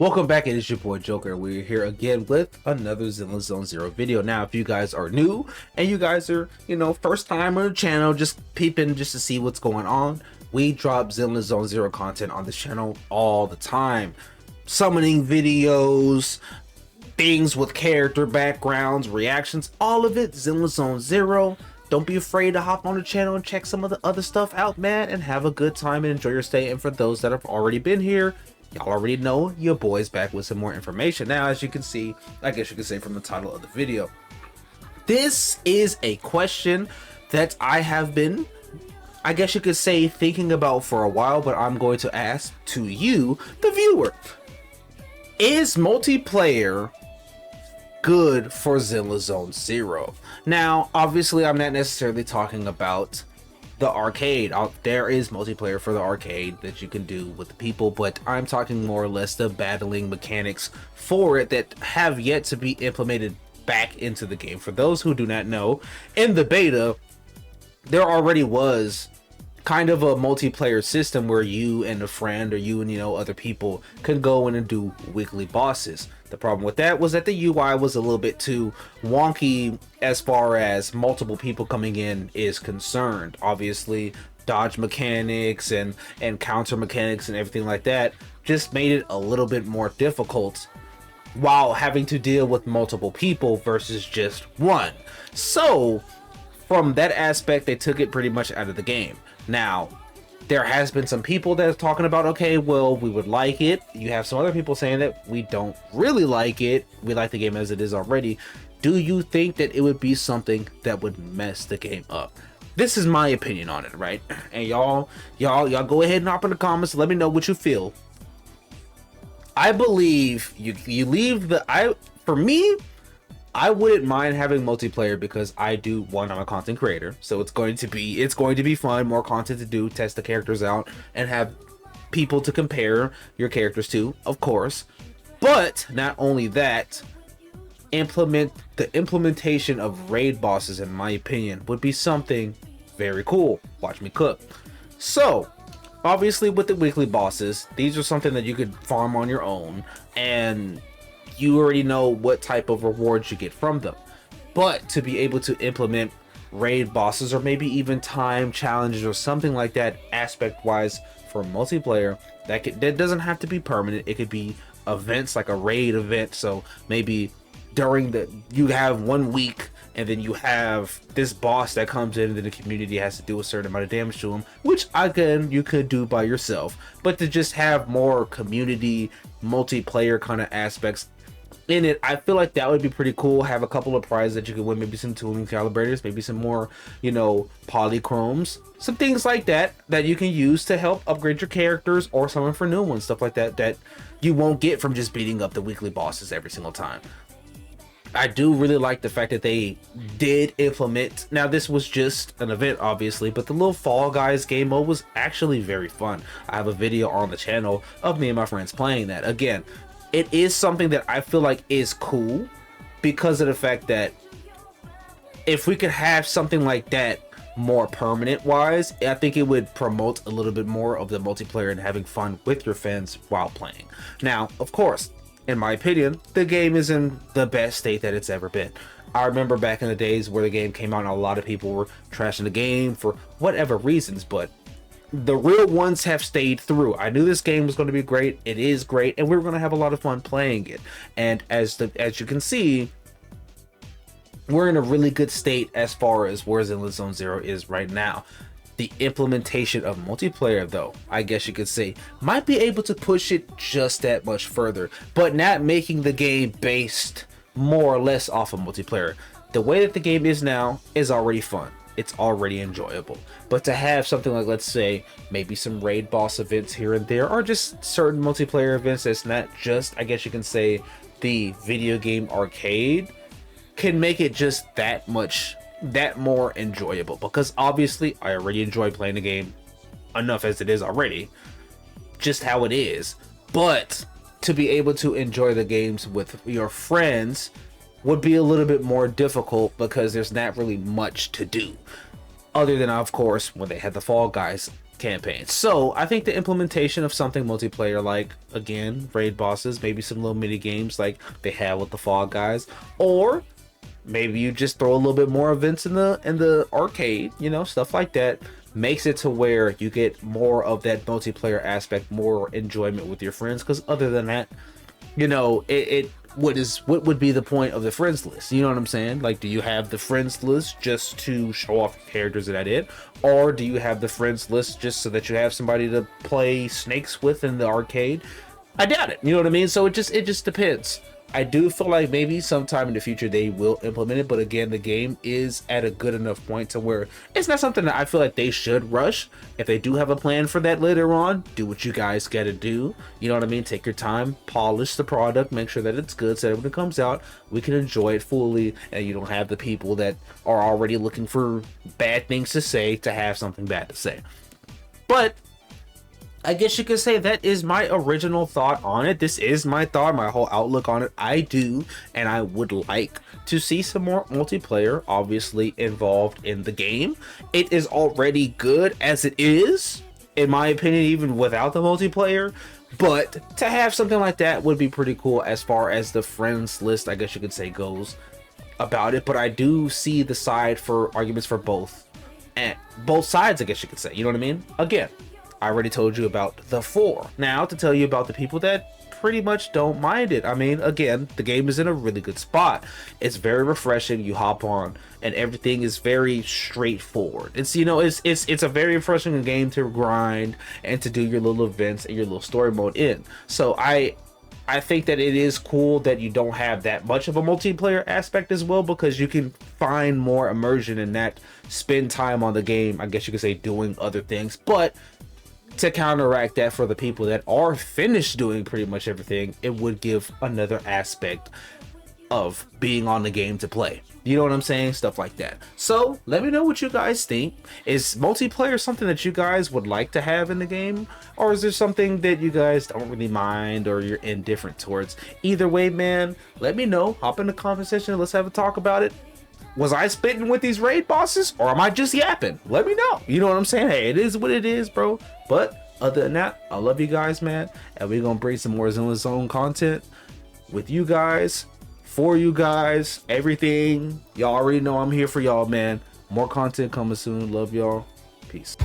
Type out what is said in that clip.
Welcome back, it is your boy Joker. We're here again with another ZZZ video. Now, if you guys are new and you guys are, first time on the channel, just peeping just to see what's going on, we drop ZZZ content on this channel all the time. Summoning videos, things with character backgrounds, reactions, all of it, ZZZ. Don't be afraid to hop on the channel and check some of the other stuff out, man, and have a good time and enjoy your stay. And for those that have already been here, y'all already know your boy's back with some more information. Now, as you can see, I guess you could say from the title of the video, this is a question that I have been, I guess you could say, thinking about for a while, but I'm going to ask to you, the viewer. Is multiplayer good for ZZZ? Now, obviously, I'm not necessarily talking about the arcade. There is multiplayer for the arcade that you can do with the people, but I'm talking more or less the battling mechanics for it that have yet to be implemented back into the game. For those who do not know, in the beta, there already was kind of a multiplayer system where you and a friend or you and other people can go in and do weekly bosses. The problem with that was that the UI was a little bit too wonky as far as multiple people coming in is concerned. Obviously, dodge mechanics and counter mechanics and everything like that just made it a little bit more difficult while having to deal with multiple people versus just one. So from that aspect, they took it pretty much out of the game. Now, there has been some people that are talking about, okay, well, we would like it. You have some other people saying that we don't really like it. We like the game as it is already. Do you think that it would be something that would mess the game up? This is my opinion on it, right? And y'all go ahead and hop in the comments. Let me know what you feel. I believe you leave for me, I wouldn't mind having multiplayer because I'm a content creator, so it's going to be fun, more content to do, test the characters out, and have people to compare your characters to, of course. But not only that, the implementation of raid bosses, in my opinion, would be something very cool. Watch me cook. So obviously, with the weekly bosses, these are something that you could farm on your own, and you already know what type of rewards you get from them. But to be able to implement raid bosses or maybe even time challenges or something like that aspect wise for multiplayer, that doesn't have to be permanent. It could be events, like a raid event. So maybe you have 1 week and then you have this boss that comes in and then the community has to do a certain amount of damage to him, which again you could do by yourself. But to just have more community multiplayer kind of aspects in it, I feel like that would be pretty cool. Have a couple of prizes that you could win, maybe some tuning calibrators, maybe some more, polychromes, some things like that you can use to help upgrade your characters or summon for new ones, stuff like that you won't get from just beating up the weekly bosses every single time. I do really like the fact that they did implement, now this was just an event obviously, but the little Fall Guys game mode was actually very fun. I have a video on the channel of me and my friends playing that. Again, it is something that I feel like is cool because of the fact that if we could have something like that more permanent wise, I think it would promote a little bit more of the multiplayer and having fun with your friends while playing. Now, of course, in my opinion, the game is in the best state that it's ever been. I remember back in the days where the game came out and a lot of people were trashing the game for whatever reasons, but the real ones have stayed through. I knew this game was going to be great. It is great, and we're going to have a lot of fun playing it. And as you can see, we're in a really good state as far as where ZZZ is right now. The implementation of multiplayer, though, I guess you could say, might be able to push it just that much further, but not making the game based more or less off of multiplayer. The way that the game is now is already fun. It's already enjoyable. But to have something like, let's say, maybe some raid boss events here and there, or just certain multiplayer events that's not just, I guess you can say, the video game arcade, can make it just that more enjoyable. Because obviously, I already enjoy playing the game enough as it is already, just how it is. But to be able to enjoy the games with your friends would be a little bit more difficult because there's not really much to do other than, of course, when they had the Fall Guys campaigns. So I think the implementation of something multiplayer, like again raid bosses, maybe some little mini games like they have with the Fall Guys, or maybe you just throw a little bit more events in the arcade, you know, stuff like that, makes it to where you get more of that multiplayer aspect, more enjoyment with your friends. Because other than that, you know, what would be the point of the friends list? You know what I'm saying? Like, do you have the friends list just to show off your characters and that it, or do you have the friends list just so that you have somebody to play snakes with in the arcade? I doubt it. You know what I mean? So it just depends. I do feel like maybe sometime in the future they will implement it, but again, the game is at a good enough point to where it's not something that I feel like they should rush. If they do have a plan for that later on, do what you guys gotta do. You know what I mean? Take your time, polish the product, make sure that it's good, so that when it comes out, we can enjoy it fully, and you don't have the people that are already looking for bad things to say to have something bad to say. But I guess you could say that is my original thought on it. This is my thought, my whole outlook on it. I do, and I would like to see some more multiplayer, obviously, involved in the game. It is already good as it is, in my opinion, even without the multiplayer. But to have something like that would be pretty cool as far as the friends list, I guess you could say, goes about it. But I do see the side for arguments for both. And both sides, I guess you could say. You know what I mean? Again, I already told you about the 4. Now to tell you about the people that pretty much don't mind it. I mean, again, the game is in a really good spot. It's very refreshing. You hop on and everything is very straightforward. It's, you know, it's a very refreshing game to grind and to do your little events and your little story mode in. So I think that it is cool that you don't have that much of a multiplayer aspect as well, because you can find more immersion in that, spend time on the game, I guess you could say, doing other things. But to counteract that, for the people that are finished doing pretty much everything, it would give another aspect of being on the game to play. You know what I'm saying? Stuff like that. So let me know what you guys think. Is multiplayer something that you guys would like to have in the game, or is there something that you guys don't really mind or you're indifferent towards? Either way, man, let me know. Hop in the comment section and let's have a talk about it. Was I spitting with these raid bosses, or am I just yapping? Let me know. You know what I'm saying? Hey, it is what it is, bro. But other than that, I love you guys, man. And we're gonna bring some more Zone content with you guys, for you guys, everything. Y'all already know I'm here for y'all, man. More content coming soon. Love y'all. Peace.